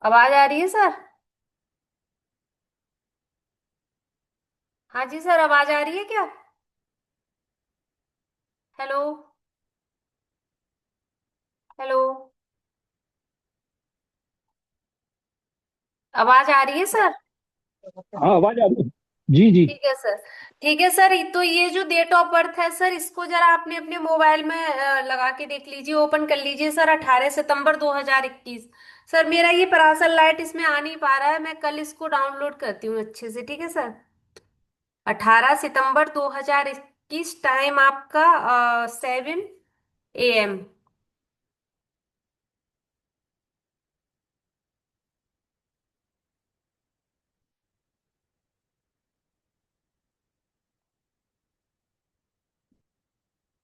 आवाज आ रही है सर। हाँ जी सर, आवाज आ रही है क्या? हेलो। हेलो। आवाज आ रही है सर। हाँ, आवाज आ रही है। जी जी। ठीक है सर। ठीक है सर, तो ये जो डेट ऑफ बर्थ है सर, इसको जरा आपने अपने मोबाइल में लगा के देख लीजिए, ओपन कर लीजिए सर। 18 सितंबर 2021। सर मेरा ये परासल लाइट इसमें आ नहीं पा रहा है, मैं कल इसको डाउनलोड करती हूँ अच्छे से, ठीक है सर। 18 सितंबर 2021, टाइम आपका 7 AM।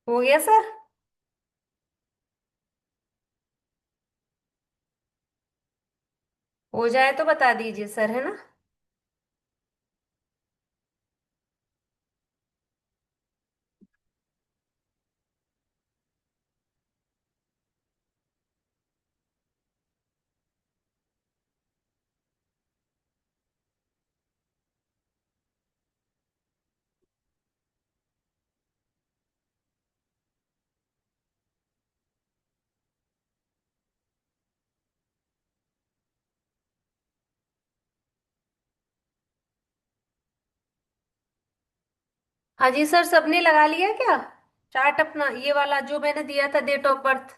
हो गया सर? हो जाए तो बता दीजिए सर, है ना? हाँ जी सर, सबने लगा लिया क्या चार्ट अपना, ये वाला जो मैंने दिया था डेट ऑफ बर्थ?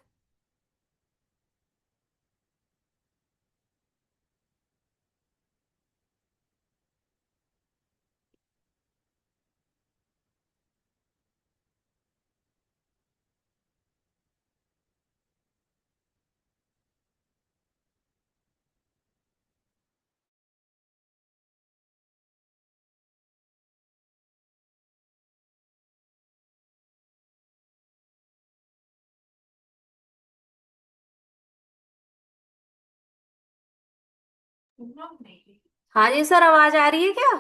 हाँ जी सर, आवाज आ रही है क्या?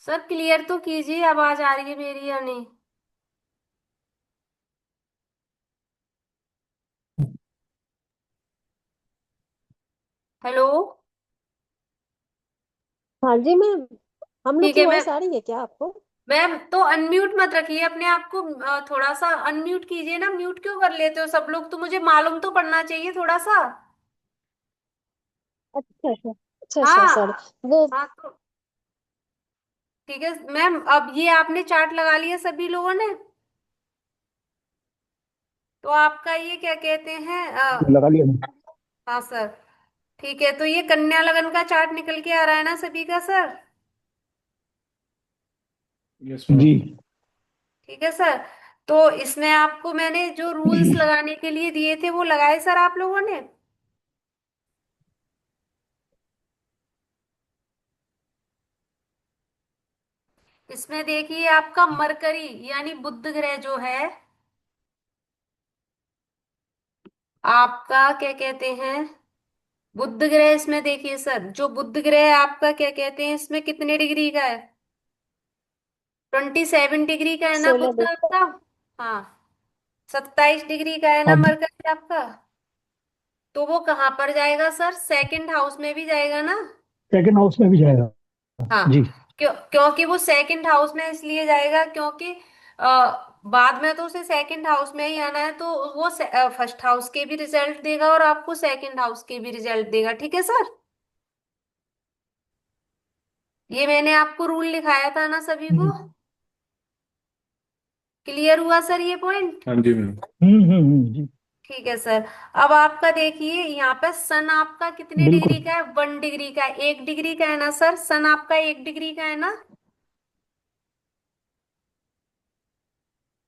सर क्लियर तो कीजिए, आवाज आ रही है मेरी या नहीं? हेलो। हाँ जी मैम। हम लोग ठीक की है मैम। वॉइस आ रही है क्या आपको? मैम तो अनम्यूट मत रखिए अपने आप को, थोड़ा सा अनम्यूट कीजिए ना। म्यूट क्यों कर लेते हो सब लोग, तो मुझे मालूम तो पड़ना चाहिए थोड़ा सा। अच्छा अच्छा। अच्छा अच्छा, हाँ। सॉरी। वो हाँ तो ठीक है मैम, अब ये आपने चार्ट लगा लिया सभी लोगों ने? तो आपका ये क्या कहते हैं लगा लिया मैंने। हाँ सर। ठीक है, तो ये कन्या लगन का चार्ट निकल के आ रहा है ना सभी का सर? Yes ma'am. जी। ठीक है सर। तो इसमें आपको मैंने जो रूल्स लगाने के लिए दिए थे वो लगाए सर आप लोगों ने? इसमें देखिए आपका मरकरी यानी बुध ग्रह जो है, आपका क्या कहते हैं, बुध ग्रह इसमें देखिए सर, जो बुध ग्रह है आपका क्या कहते हैं, इसमें कितने डिग्री का है? 27 डिग्री का है ना बुध 16 का दिन। आपका? हाँ। 27 डिग्री का है ना हाँ जी। मरकरी आपका? तो वो कहाँ पर जाएगा सर, सेकंड हाउस में भी जाएगा ना? सेकंड हाउस में भी जाएगा। हाँ। जी। क्योंकि वो सेकंड हाउस में इसलिए जाएगा क्योंकि बाद में तो उसे सेकंड हाउस में ही आना है, तो वो फर्स्ट हाउस के भी रिजल्ट देगा और आपको सेकंड हाउस के भी रिजल्ट देगा, ठीक है सर। ये मैंने आपको रूल लिखाया था ना सभी को। हम्म क्लियर हुआ सर ये पॉइंट? हाँ जी मैम। जी। ठीक है सर। अब आपका देखिए यहाँ पे सन आपका कितने बिल्कुल। डिग्री का है, 1 डिग्री का है, 1 डिग्री का है ना सर, सन आपका 1 डिग्री का है ना?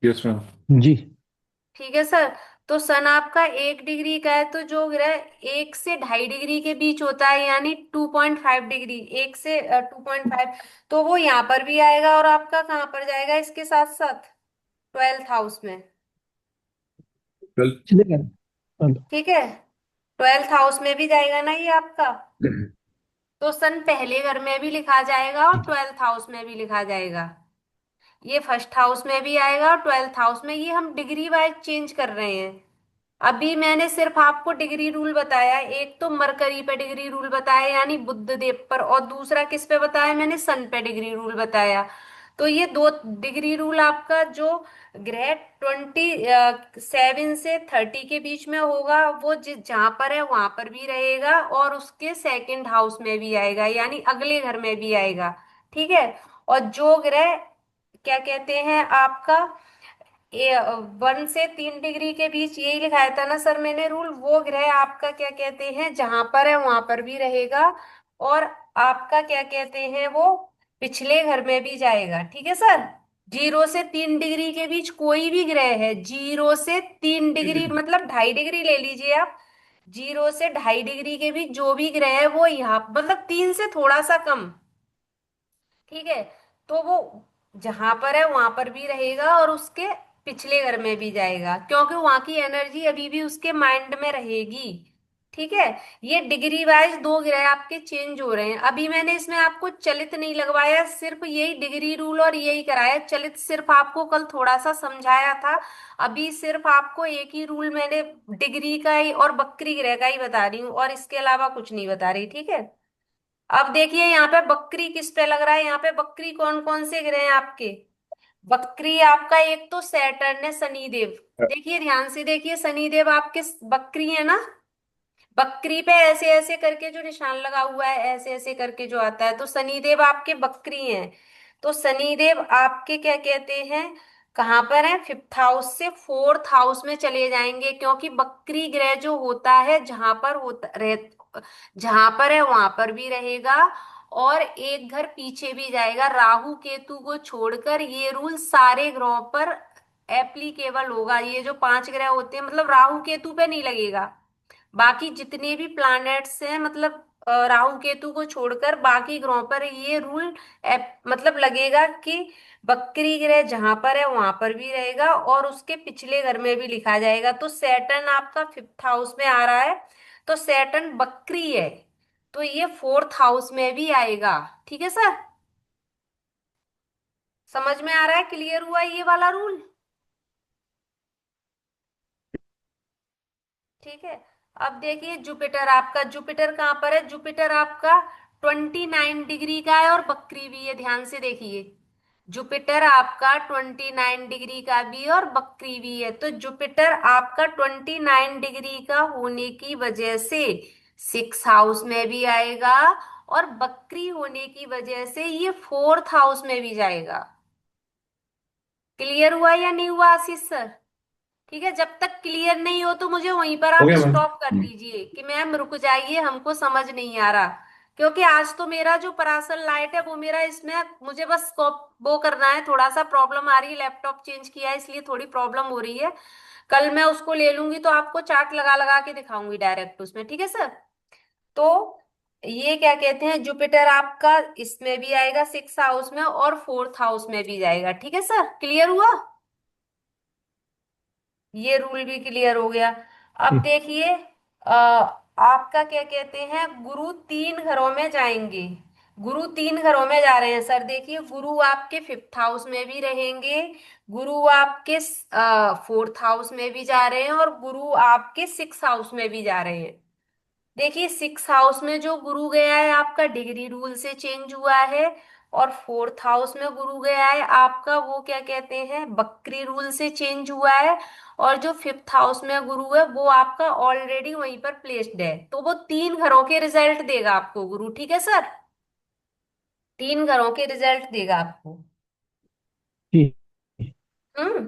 Yes ma'am. जी। ठीक है सर। तो सन आपका 1 डिग्री का है, तो जो ग्रह 1 से 2.5 डिग्री के बीच होता है यानी 2.5 डिग्री, 1 से 2.5, तो वो यहाँ पर भी आएगा और आपका कहाँ पर जाएगा इसके साथ साथ, 12th हाउस में। कल चलेगा। कल। ठीक है, 12th हाउस में भी जाएगा ना ये आपका। तो सन पहले घर में भी लिखा जाएगा और 12th हाउस में भी लिखा जाएगा। ये फर्स्ट हाउस में भी आएगा और 12th हाउस में, ये हम डिग्री वाइज चेंज कर रहे हैं। अभी मैंने सिर्फ आपको डिग्री रूल बताया, एक तो मरकरी पे डिग्री रूल बताया यानी बुध देव पर, और दूसरा किस पे बताया मैंने, सन पे डिग्री रूल बताया। तो ये दो डिग्री रूल आपका जो ग्रह 27 से 30 के बीच में होगा, वो जिस जहां पर है वहां पर भी रहेगा और उसके सेकंड हाउस में भी आएगा यानी अगले घर में भी आएगा। ठीक है। और जो ग्रह क्या कहते हैं आपका 1 से 3 डिग्री के बीच, यही लिखाया था ना सर मैंने रूल, वो ग्रह आपका क्या कहते हैं जहां पर है वहां पर भी रहेगा और आपका क्या कहते हैं वो पिछले घर में भी जाएगा। ठीक है सर। 0 से 3 डिग्री के बीच कोई भी ग्रह है, 0 से 3 डिग्री मतलब 2.5 डिग्री ले लीजिए आप, 0 से 2.5 डिग्री के बीच जो भी ग्रह है वो यहाँ मतलब 3 से थोड़ा सा कम। ठीक है। तो वो जहां पर है वहां पर भी रहेगा और उसके पिछले घर में भी जाएगा क्योंकि वहां की एनर्जी अभी भी उसके माइंड में रहेगी। ठीक है। ये डिग्री वाइज दो ग्रह आपके चेंज हो रहे हैं। अभी मैंने इसमें आपको चलित नहीं लगवाया, सिर्फ यही डिग्री रूल और यही कराया, चलित सिर्फ आपको कल थोड़ा सा समझाया था। अभी सिर्फ आपको एक ही रूल मैंने डिग्री का ही और वक्री ग्रह का ही बता रही हूँ और इसके अलावा कुछ नहीं बता रही। ठीक है। अब देखिए यहाँ पे बकरी किस पे लग रहा है, यहाँ पे बकरी कौन कौन से ग्रह हैं आपके। बकरी आपका एक तो सैटर्न है, शनिदेव। देखिए ध्यान से देखिए, शनिदेव आपके बकरी है ना। बकरी पे ऐसे ऐसे करके जो निशान लगा हुआ है, ऐसे ऐसे करके जो आता है, तो शनिदेव आपके बकरी हैं। तो शनिदेव आपके क्या कहते हैं कहाँ पर है, 5th हाउस से 4th हाउस में चले जाएंगे क्योंकि बकरी ग्रह जो होता है जहां पर होता जहां पर है वहां पर भी रहेगा और एक घर पीछे भी जाएगा। राहु केतु को छोड़कर ये रूल सारे ग्रहों पर एप्लीकेबल होगा। ये जो 5 ग्रह होते हैं मतलब राहु केतु पे नहीं लगेगा, बाकी जितने भी प्लैनेट्स हैं मतलब राहु केतु को छोड़कर बाकी ग्रहों पर ये रूल मतलब लगेगा कि बकरी ग्रह जहां पर है वहां पर भी रहेगा और उसके पिछले घर में भी लिखा जाएगा। तो सैटर्न आपका 5th हाउस में आ रहा है, तो सैटर्न बकरी है, तो ये 4th हाउस में भी आएगा। ठीक है सर। समझ में आ रहा है, क्लियर हुआ ये वाला रूल। ठीक है। अब देखिए जुपिटर आपका, जुपिटर कहाँ पर है, जुपिटर आपका 29 डिग्री का है और बकरी भी है, ध्यान से देखिए। जुपिटर आपका 29 डिग्री का भी और बकरी भी है, तो जुपिटर आपका 29 डिग्री का होने की वजह से 6th हाउस में भी आएगा और बकरी होने की वजह से ये 4th हाउस में भी जाएगा। क्लियर हुआ या नहीं हुआ आशीष सर। ठीक है। जब तक क्लियर नहीं हो तो मुझे वहीं पर हो आप गया मैम। स्टॉप कर दीजिए कि मैम रुक जाइए हमको समझ नहीं आ रहा। क्योंकि आज तो मेरा जो परासल लाइट है वो मेरा इसमें मुझे बस वो करना है, थोड़ा सा प्रॉब्लम आ रही है, लैपटॉप चेंज किया है इसलिए थोड़ी प्रॉब्लम हो रही है। कल मैं उसको ले लूंगी तो आपको चार्ट लगा लगा के दिखाऊंगी डायरेक्ट उसमें। ठीक है सर। तो ये क्या कहते हैं जुपिटर आपका इसमें भी आएगा 6th हाउस में और 4th हाउस में भी जाएगा। ठीक है सर, क्लियर हुआ। ये रूल भी क्लियर हो गया। अब ठीक। देखिए आपका क्या कहते हैं गुरु 3 घरों में जाएंगे। गुरु 3 घरों में जा रहे हैं सर, देखिए गुरु आपके 5th हाउस में भी रहेंगे, गुरु आपके 4th हाउस में भी जा रहे हैं और गुरु आपके 6th हाउस में भी जा रहे हैं। देखिए 6th हाउस में जो गुरु गया है आपका डिग्री रूल से चेंज हुआ है और 4th हाउस में गुरु गया है आपका वो क्या कहते हैं बकरी रूल से चेंज हुआ है और जो 5th हाउस में गुरु है वो आपका ऑलरेडी वहीं पर प्लेस्ड है, तो वो 3 घरों के रिजल्ट देगा आपको गुरु। ठीक है सर, 3 घरों के रिजल्ट देगा आपको। ठीक। हम्म।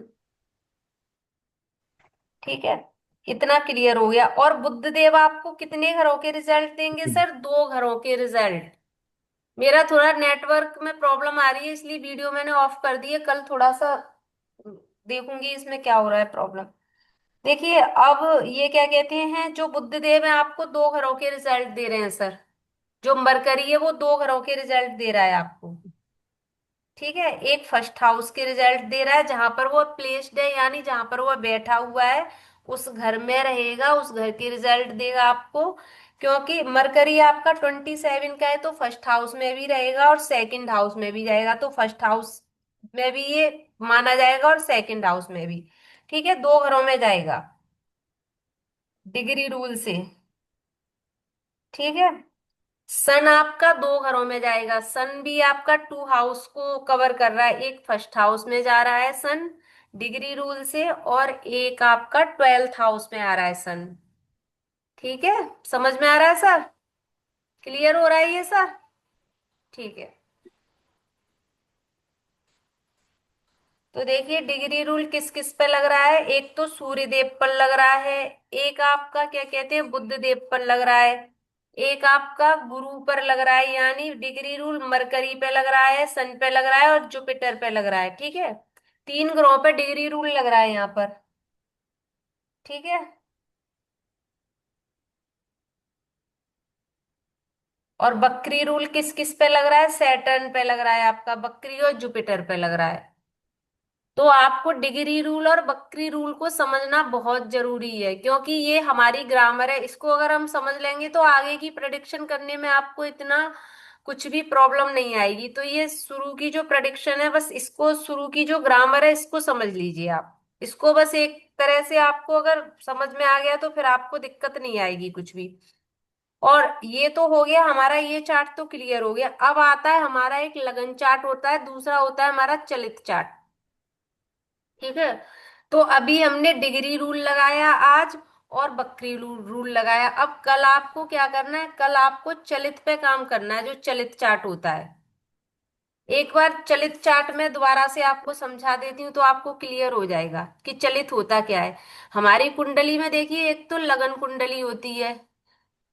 ठीक है। इतना क्लियर हो गया। और बुद्ध देव आपको कितने घरों के रिजल्ट देंगे ठीक। सर, 2 घरों के रिजल्ट। मेरा थोड़ा नेटवर्क में प्रॉब्लम आ रही है इसलिए वीडियो मैंने ऑफ कर दी है, कल थोड़ा सा देखूंगी इसमें क्या हो रहा है प्रॉब्लम। देखिए अब ये क्या कहते हैं जो बुद्ध देव है आपको 2 घरों के रिजल्ट दे रहे हैं सर, जो मरकरी है वो 2 घरों के रिजल्ट दे रहा है आपको। ठीक है। एक 1st हाउस के रिजल्ट दे रहा है जहां पर वो प्लेस्ड है यानी जहां पर वो बैठा हुआ है उस घर में रहेगा, उस घर के रिजल्ट देगा आपको। क्योंकि मरकरी आपका 27 का है तो 1st हाउस में भी रहेगा और 2nd हाउस में भी जाएगा, तो 1st हाउस में भी ये माना जाएगा और 2nd हाउस में भी। ठीक है, 2 घरों में जाएगा। डिग्री रूल से। ठीक है। सन आपका दो घरों में जाएगा, सन भी आपका टू हाउस को कवर कर रहा है, एक फर्स्ट हाउस में जा रहा है सन डिग्री रूल से, और एक आपका 12th हाउस में आ रहा है सन। ठीक है, समझ में आ रहा है सर? क्लियर हो रहा है ये सर? ठीक है। तो देखिए डिग्री रूल किस किस पे लग रहा है, एक तो सूर्य देव पर लग रहा है, एक आपका क्या कहते हैं बुध देव पर लग रहा है, एक आपका गुरु पर लग रहा है, यानी डिग्री रूल मरकरी पे लग रहा है, सन पे लग रहा है और जुपिटर पे लग रहा है। ठीक है, तीन ग्रहों पे डिग्री रूल लग रहा है यहाँ पर। ठीक है। और बकरी रूल किस किस पे लग रहा है, सैटर्न पे लग रहा है आपका, बकरी और जुपिटर पे लग रहा है। तो आपको डिग्री रूल और बकरी रूल को समझना बहुत जरूरी है, क्योंकि ये हमारी ग्रामर है, इसको अगर हम समझ लेंगे तो आगे की प्रेडिक्शन करने में आपको इतना कुछ भी प्रॉब्लम नहीं आएगी। तो ये शुरू की जो प्रेडिक्शन है, बस इसको, शुरू की जो ग्रामर है इसको समझ लीजिए आप, इसको बस एक तरह से आपको अगर समझ में आ गया तो फिर आपको दिक्कत नहीं आएगी कुछ भी। और ये तो हो गया हमारा, ये चार्ट तो क्लियर हो गया। अब आता है हमारा एक लगन चार्ट होता है, दूसरा होता है हमारा चलित चार्ट। ठीक है। तो अभी हमने डिग्री रूल लगाया आज, और बकरी रूल रूल लगाया। अब कल आपको क्या करना है, कल आपको चलित पे काम करना है, जो चलित चार्ट होता है। एक बार चलित चार्ट में दोबारा से आपको समझा देती हूँ तो आपको क्लियर हो जाएगा कि चलित होता क्या है। हमारी कुंडली में देखिए, एक तो लगन कुंडली होती है,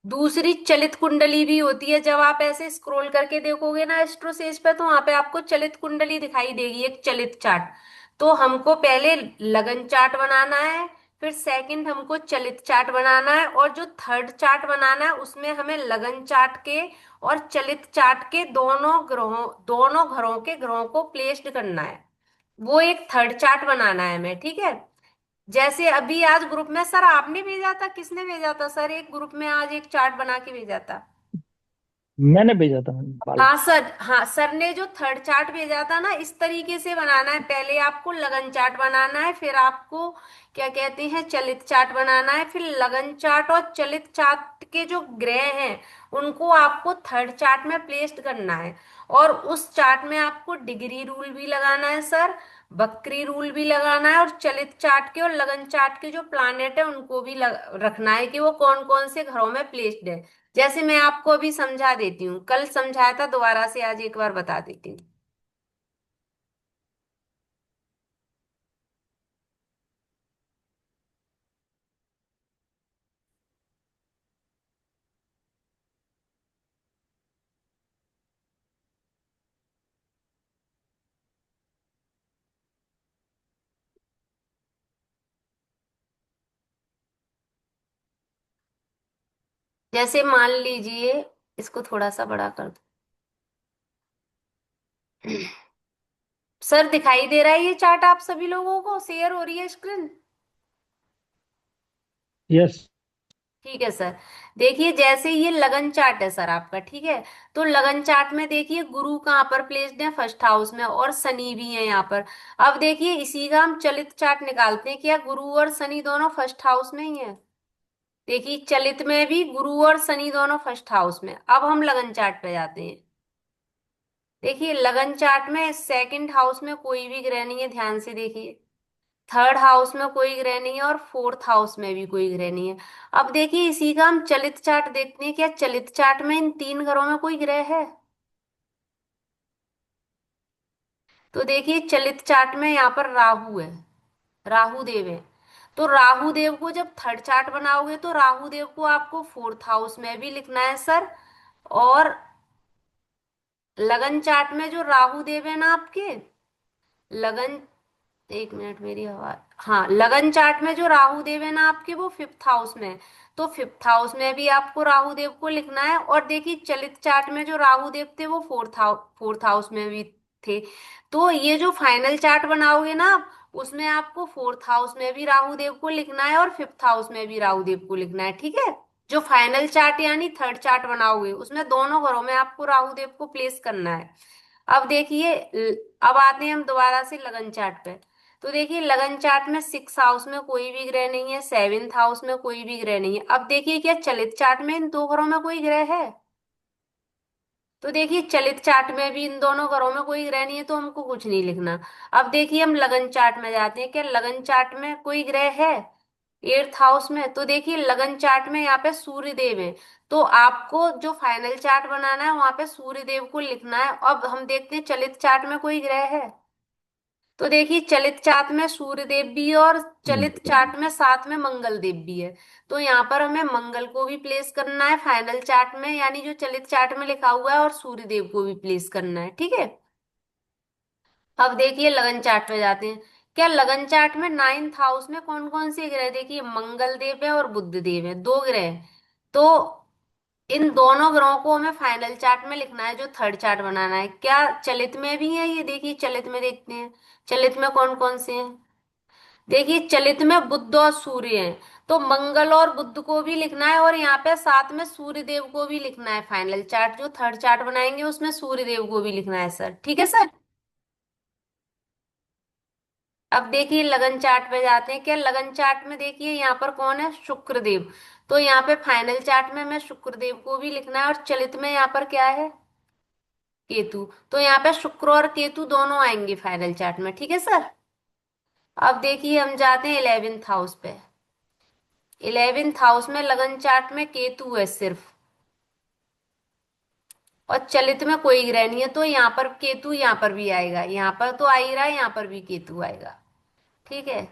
दूसरी चलित कुंडली भी होती है। जब आप ऐसे स्क्रॉल करके देखोगे ना एस्ट्रोसेज पे, तो वहां पे आपको चलित कुंडली दिखाई देगी, एक चलित चार्ट। तो हमको पहले लगन चार्ट बनाना है, फिर सेकंड हमको चलित चार्ट बनाना है, और जो थर्ड चार्ट बनाना है उसमें हमें लगन चार्ट के और चलित चार्ट के दोनों घरों के ग्रहों को प्लेस्ड करना है। वो एक थर्ड चार्ट बनाना है हमें। ठीक है। जैसे अभी आज ग्रुप में सर आपने भेजा था, किसने भेजा था सर, एक ग्रुप में आज एक चार्ट बना के भेजा था। मैंने भेजा था बाल। हाँ सर, हाँ सर ने जो थर्ड चार्ट भेजा था ना, इस तरीके से बनाना है। पहले आपको लगन चार्ट बनाना है, फिर आपको क्या कहते हैं चलित चार्ट बनाना है, फिर लगन चार्ट और चलित चार्ट के जो ग्रह हैं उनको आपको थर्ड चार्ट में प्लेस्ड करना है। और उस चार्ट में आपको डिग्री रूल भी लगाना है सर, बकरी रूल भी लगाना है, और चलित चार्ट के और लगन चार्ट के जो प्लानेट है उनको भी रखना है कि वो कौन कौन से घरों में प्लेस्ड है। जैसे मैं आपको अभी समझा देती हूँ, कल समझाया था, दोबारा से आज एक बार बता देती हूँ। जैसे मान लीजिए, इसको थोड़ा सा बड़ा कर दो। सर दिखाई दे रहा है ये चार्ट आप सभी लोगों को, शेयर हो रही है स्क्रीन? यस। ठीक है सर। देखिए जैसे ये लगन चार्ट है सर आपका, ठीक है। तो लगन चार्ट में देखिए गुरु कहाँ पर प्लेस्ड है, फर्स्ट हाउस में, और शनि भी है यहाँ पर। अब देखिए इसी का हम चलित चार्ट निकालते हैं, क्या गुरु और शनि दोनों फर्स्ट हाउस में ही है? देखिए चलित में भी गुरु और शनि दोनों फर्स्ट हाउस में। अब हम लगन चार्ट पे जाते हैं। देखिए लगन चार्ट में सेकंड हाउस में कोई भी ग्रह नहीं है, ध्यान से देखिए। थर्ड हाउस में कोई ग्रह नहीं है, और फोर्थ हाउस में भी कोई ग्रह नहीं है। अब देखिए इसी का हम चलित चार्ट देखते हैं, क्या चलित चार्ट में इन तीन घरों में कोई ग्रह है? तो देखिए चलित चार्ट में यहाँ पर राहु है, राहु देव है। तो राहु देव को जब थर्ड चार्ट बनाओगे तो राहु देव को आपको फोर्थ हाउस में भी लिखना है सर। और लगन चार्ट में जो राहु देव है ना आपके, लगन, एक मिनट मेरी आवाज, हाँ, लगन चार्ट में जो राहु देव है ना आपके, वो फिफ्थ हाउस में है। तो फिफ्थ हाउस में भी आपको राहु देव को लिखना है। और देखिए चलित चार्ट में जो राहु देव थे वो फोर्थ हाउस में भी थे। तो ये जो फाइनल चार्ट बनाओगे ना आप, उसमें आपको फोर्थ हाउस में भी राहु देव को लिखना है और फिफ्थ हाउस में भी राहु देव को लिखना है। ठीक है। जो फाइनल चार्ट यानी थर्ड चार्ट बनाओगे उसमें दोनों घरों में आपको राहु देव को प्लेस करना है। अब देखिए अब आते हैं हम दोबारा से लगन चार्ट पे। तो देखिए लगन चार्ट में 6 हाउस में कोई भी ग्रह नहीं है, 7th हाउस में कोई भी ग्रह नहीं है। अब देखिए क्या चलित चार्ट में इन दो घरों में कोई ग्रह है? तो देखिए चलित चार्ट में भी इन दोनों घरों में कोई ग्रह नहीं है, तो हमको कुछ नहीं लिखना। अब देखिए हम लगन चार्ट में जाते हैं, क्या लगन चार्ट में कोई ग्रह है 8th हाउस में? तो देखिए लगन चार्ट में यहाँ पे सूर्य देव है। तो आपको जो फाइनल चार्ट बनाना है वहां पे सूर्य देव को लिखना है। अब हम देखते हैं चलित चार्ट में कोई ग्रह है। तो देखिए चलित चार्ट में सूर्य देव भी है और चलित चार्ट में साथ में मंगल देव भी है। तो यहाँ पर हमें मंगल को भी प्लेस करना है फाइनल चार्ट में, यानी जो चलित चार्ट में लिखा हुआ है, और सूर्य देव को भी प्लेस करना है, ठीक है। अब देखिए लगन चार्ट पे जाते हैं। क्या लगन चार्ट में 9th हाउस में कौन कौन से ग्रह? देखिए मंगल देव है और बुध देव है, दो ग्रह हैं। तो इन दोनों ग्रहों को हमें फाइनल चार्ट में लिखना है, जो थर्ड चार्ट बनाना है। क्या चलित में भी है? ये देखिए चलित में देखते हैं, चलित में कौन कौन से हैं। देखिए चलित में बुध और सूर्य हैं। तो मंगल और बुध को भी लिखना है, और यहाँ पे साथ में सूर्य देव को भी लिखना है। फाइनल चार्ट जो थर्ड चार्ट बनाएंगे उसमें सूर्य देव को भी लिखना है सर, ठीक है सर। अब देखिए लगन चार्ट पे जाते हैं। क्या लगन चार्ट में देखिए यहाँ पर कौन है? शुक्र देव। तो यहाँ पे फाइनल चार्ट में हमें शुक्र देव को भी लिखना है, और चलित में यहाँ पर क्या है? केतु। तो यहाँ पे शुक्र और केतु दोनों आएंगे फाइनल चार्ट में, ठीक है सर। अब देखिए हम जाते हैं 11th हाउस पे। 11th हाउस में लगन चार्ट में केतु है सिर्फ, और चलित में कोई ग्रह नहीं है। तो यहाँ पर केतु यहाँ पर भी आएगा, यहाँ पर तो आ ही रहा है, यहाँ पर भी केतु आएगा, ठीक है।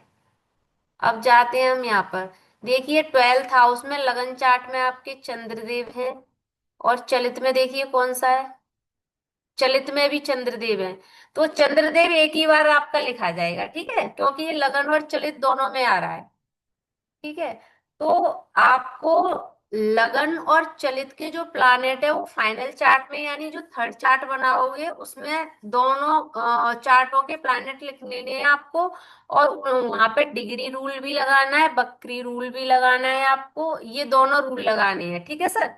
अब जाते हैं हम यहाँ पर। देखिए 12th हाउस में लगन चार्ट में आपके चंद्रदेव हैं, और चलित में देखिए कौन सा है? चलित में भी चंद्रदेव है। तो चंद्रदेव एक ही बार आपका लिखा जाएगा, ठीक है, क्योंकि ये लगन और चलित दोनों में आ रहा है, ठीक है। तो आपको लगन और चलित के जो प्लानेट है वो फाइनल चार्ट में, यानी जो थर्ड चार्ट बनाओगे उसमें दोनों चार्टों के प्लानेट लिख लेने हैं आपको। और वहां पे डिग्री रूल भी लगाना है, बकरी रूल भी लगाना है आपको, ये दोनों रूल लगाने हैं, ठीक है सर।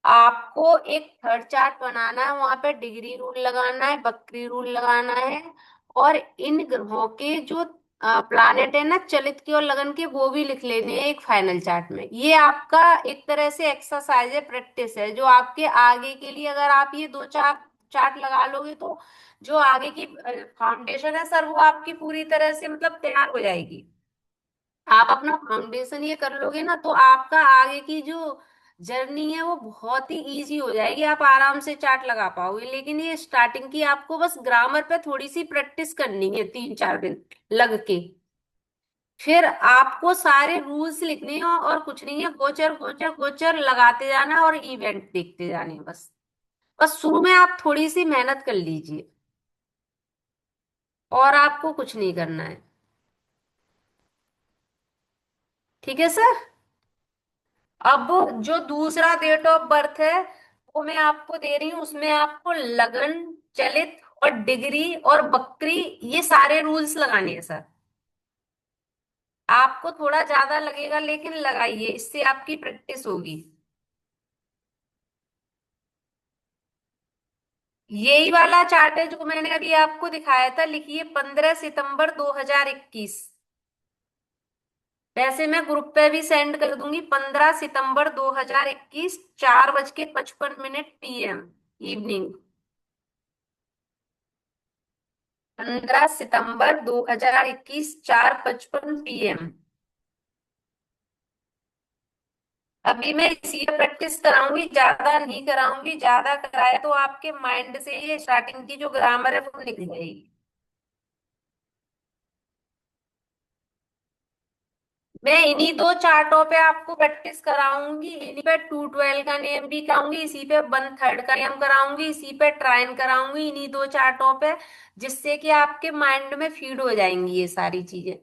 आपको एक थर्ड चार्ट बनाना है, वहां पे डिग्री रूल लगाना है, बकरी रूल लगाना है। और इन ग्रहों के जो प्लानेट है ना चलित के और लगन के, वो भी लिख लेने हैं एक फाइनल चार्ट में। ये आपका एक तरह से एक्सरसाइज है, प्रैक्टिस है, जो आपके आगे के लिए, अगर आप ये दो चार चार्ट लगा लोगे तो जो आगे की फाउंडेशन है सर, वो आपकी पूरी तरह से मतलब तैयार हो जाएगी। आप अपना फाउंडेशन ये कर लोगे ना, तो आपका आगे की जो जर्नी है वो बहुत ही इजी हो जाएगी, आप आराम से चार्ट लगा पाओगे। लेकिन ये स्टार्टिंग की आपको बस ग्रामर पे थोड़ी सी प्रैक्टिस करनी है, 3-4 दिन लग के। फिर आपको सारे रूल्स लिखने हैं, और कुछ नहीं है, गोचर गोचर गोचर लगाते जाना और इवेंट देखते जाने, बस। बस शुरू में आप थोड़ी सी मेहनत कर लीजिए, और आपको कुछ नहीं करना है, ठीक है सर। अब जो दूसरा डेट ऑफ बर्थ है वो मैं आपको दे रही हूँ, उसमें आपको लगन, चलित और डिग्री और बकरी, ये सारे रूल्स लगाने हैं सर। आपको थोड़ा ज्यादा लगेगा, लेकिन लगाइए, इससे आपकी प्रैक्टिस होगी। यही वाला चार्ट है जो मैंने अभी आपको दिखाया था, लिखिए 15 सितंबर 2021। वैसे मैं ग्रुप पे भी सेंड कर दूंगी, 15 सितंबर 2021, 4:55 PM इवनिंग। 15 सितंबर 2021, 4:55 PM। अभी मैं इसी पे प्रैक्टिस कराऊंगी, ज्यादा नहीं कराऊंगी, ज्यादा कराए तो आपके माइंड से ये स्टार्टिंग की जो ग्रामर है वो निकल जाएगी। मैं इन्हीं दो चार्टों पे आपको प्रैक्टिस कराऊंगी, इन्हीं पे 212 का नियम भी कराऊंगी, इसी पे 1/3 का नियम कराऊंगी, इसी पे ट्राइन कराऊंगी, इन्हीं दो चार्टों पे, जिससे कि आपके माइंड में फीड हो जाएंगी ये सारी चीजें।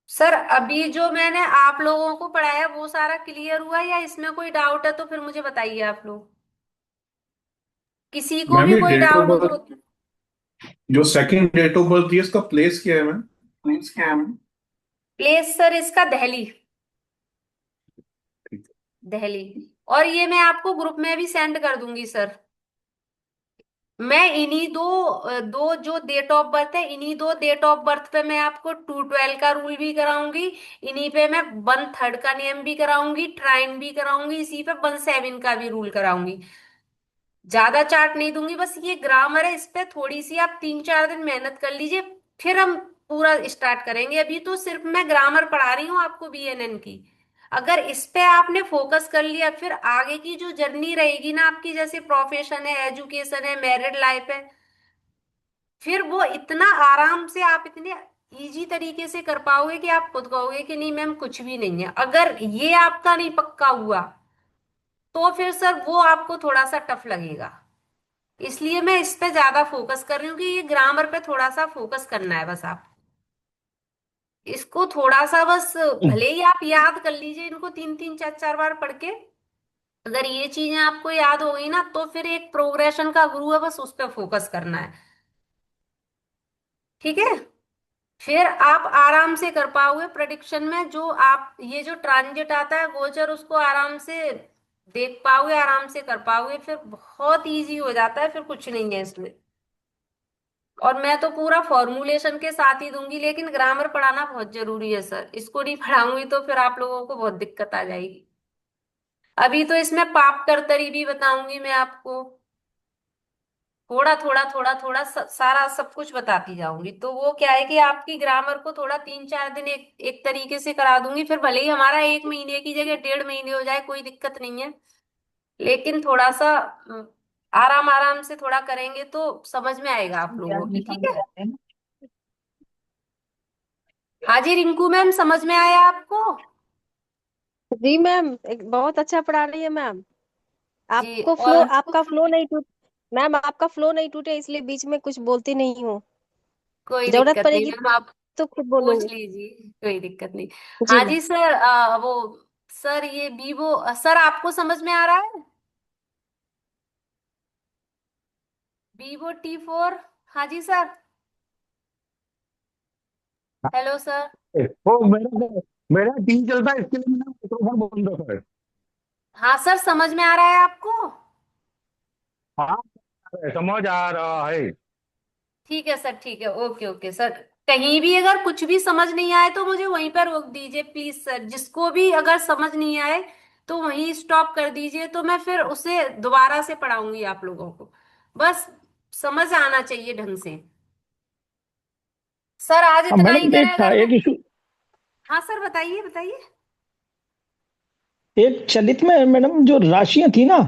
सर अभी जो मैंने आप लोगों को पढ़ाया वो सारा क्लियर हुआ, या इसमें कोई डाउट है तो फिर मुझे बताइए आप लोग, किसी को मैम भी ये कोई डेट ऑफ डाउट हो बर्थ, तो। जो सेकंड डेट ऑफ बर्थ दिया इसका प्लेस क्या है मैम? प्लीज क्या है? प्लेस सर इसका दिल्ली। ठीक दिल्ली। और ये मैं आपको ग्रुप में भी सेंड कर दूंगी सर। मैं इन्हीं दो जो डेट ऑफ बर्थ है, इन्हीं दो डेट ऑफ बर्थ पे मैं आपको 212 का रूल भी कराऊंगी। इन्हीं पे मैं 1/3 का नियम भी कराऊंगी, ट्राइन भी कराऊंगी, इसी पे 1/7 का भी रूल कराऊंगी। ज्यादा चार्ट नहीं दूंगी, बस ये ग्रामर है, इस पे थोड़ी सी आप 3-4 दिन मेहनत कर लीजिए। फिर हम पूरा स्टार्ट करेंगे। अभी तो सिर्फ मैं ग्रामर पढ़ा रही हूँ आपको बीएनएन की। अगर इस पे आपने फोकस कर लिया, फिर आगे की जो जर्नी रहेगी ना आपकी, जैसे प्रोफेशन है, एजुकेशन है, मैरिड लाइफ है, फिर वो इतना आराम से आप इतने इजी तरीके से कर पाओगे कि आप खुद कहोगे कि नहीं मैम कुछ भी नहीं है। अगर ये आपका नहीं पक्का हुआ, तो फिर सर वो आपको थोड़ा सा टफ लगेगा। इसलिए मैं इस पे ज्यादा फोकस कर रही हूँ कि ये ग्रामर पे थोड़ा सा फोकस करना है बस। आप इसको थोड़ा सा बस, भले ही आप याद कर लीजिए इनको 3-3 4-4 बार पढ़ के। अगर ये चीजें आपको याद हो गई ना, तो फिर एक प्रोग्रेशन का गुरु है, बस उस पर फोकस करना है। ठीक है। फिर आप आराम से कर पाओगे प्रेडिक्शन में। जो आप ये जो ट्रांजिट आता है गोचर, उसको आराम से देख पाओगे, आराम से कर पाओगे, फिर बहुत इजी हो जाता है, फिर कुछ नहीं है इसमें। और मैं तो पूरा फॉर्मुलेशन के साथ ही दूंगी, लेकिन ग्रामर पढ़ाना बहुत जरूरी है सर। इसको नहीं पढ़ाऊंगी तो फिर आप लोगों को बहुत दिक्कत आ जाएगी। अभी तो इसमें पाप करतरी भी बताऊंगी मैं आपको। थोड़ा थोड़ा थोड़ा थोड़ा सारा सब कुछ बताती जाऊंगी। तो वो क्या है कि आपकी ग्रामर को थोड़ा 3-4 दिन एक तरीके से करा दूंगी। फिर भले ही हमारा 1 महीने की जगह 1.5 महीने हो जाए, कोई दिक्कत नहीं है। लेकिन थोड़ा सा आराम आराम से थोड़ा करेंगे तो समझ में आएगा आप लोगों की। ठीक है। हाँ जी रिंकू मैम, समझ में आया आपको? जी मैम, एक बहुत अच्छा पढ़ा रही है मैम। जी। आपको फ्लो, और आपका फ्लो नहीं टूट मैम, आपका फ्लो नहीं टूटे इसलिए बीच में कुछ बोलती नहीं हूँ। कोई जरूरत दिक्कत नहीं पड़ेगी मैम, आप तो खुद पूछ बोलूंगी। लीजिए, कोई दिक्कत नहीं। जी हाँ मैम। जी सर, वो सर ये वीवो, सर आपको समझ में आ रहा है? Vivo T4। हाँ जी सर। Hello sir. वो मेरा टीम चलता है, इसके लिए मैंने माइक्रोफोन बंद रखा है। हाँ सर, समझ में आ रहा है आपको? हाँ, समझ आ रहा है। ठीक है सर, ठीक है, ओके ओके सर। कहीं भी अगर कुछ भी समझ नहीं आए तो मुझे वहीं पर रोक दीजिए प्लीज सर। जिसको भी अगर समझ नहीं आए तो वहीं स्टॉप कर दीजिए, तो मैं फिर उसे दोबारा से पढ़ाऊंगी आप लोगों को। बस समझ आना चाहिए ढंग से। सर आज हाँ इतना ही मैडम, करें एक था अगर मैं। एक इशू। हाँ सर, बताइए बताइए। एक चलित में मैडम जो राशियां थी ना,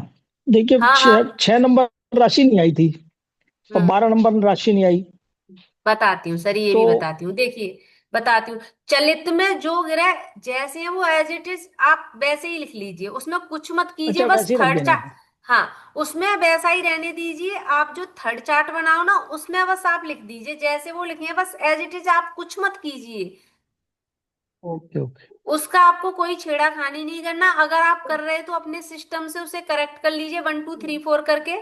देखिए हाँ हाँ। 6 नंबर राशि नहीं आई थी और हम्म। 12 नंबर राशि नहीं आई। बताती हूँ सर, ये तो भी बताती हूँ, देखिए बताती हूँ। चलित में जो ग्रह जैसे हैं वो एज इट इज आप वैसे ही लिख लीजिए, उसमें कुछ मत कीजिए, अच्छा, बस वैसे ही रख थर्ड देना चार्ट। है। हाँ, उसमें वैसा ही रहने दीजिए। आप जो थर्ड चार्ट बनाओ ना, उसमें बस आप लिख दीजिए जैसे वो लिखे हैं, बस एज इट इज, आप कुछ मत कीजिए। Okay okay. उसका आपको कोई छेड़ाखानी नहीं करना। अगर आप कर रहे हैं तो अपने सिस्टम से उसे करेक्ट कर लीजिए 1 2 3 4 करके।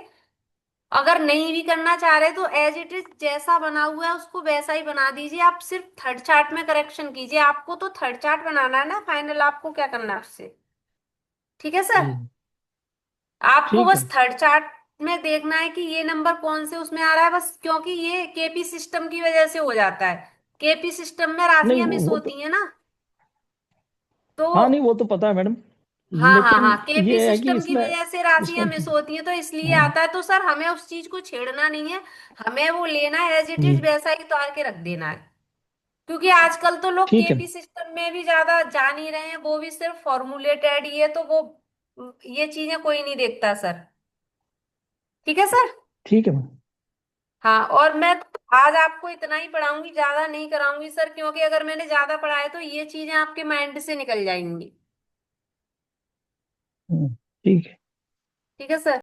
अगर नहीं भी करना चाह रहे तो एज इट इज जैसा बना हुआ है उसको वैसा ही बना दीजिए। आप सिर्फ थर्ड चार्ट में करेक्शन कीजिए। आपको तो थर्ड चार्ट बनाना है ना फाइनल, आपको क्या करना है उससे। ठीक है सर। जी। आपको ठीक बस है। थर्ड चार्ट में देखना है कि ये नंबर कौन से उसमें आ रहा है, बस क्योंकि ये केपी सिस्टम की वजह से हो जाता है। केपी सिस्टम में नहीं, राशियां वो मिस वो तो, होती हैं ना, तो हाँ नहीं वो तो पता है मैडम। हाँ हाँ लेकिन हाँ, केपी ये है कि सिस्टम की इसमें वजह से राशियां इसमें मिस होती हैं, तो इसलिए हाँ आता है। तो सर हमें उस चीज को छेड़ना नहीं है, हमें वो लेना है एज इट जी। इज, वैसा ही उतार के रख देना है। क्योंकि आजकल तो लोग ठीक है। केपी सिस्टम में भी ज्यादा जा नहीं रहे हैं, वो भी सिर्फ फॉर्मुलेटेड ही है, तो वो ये चीजें कोई नहीं देखता सर। ठीक है सर। ठीक है मैम। हाँ, और मैं आज आपको इतना ही पढ़ाऊंगी, ज्यादा नहीं कराऊंगी सर, क्योंकि अगर मैंने ज्यादा पढ़ाया तो ये चीजें आपके माइंड से निकल जाएंगी। ठीक है। ठीक है सर।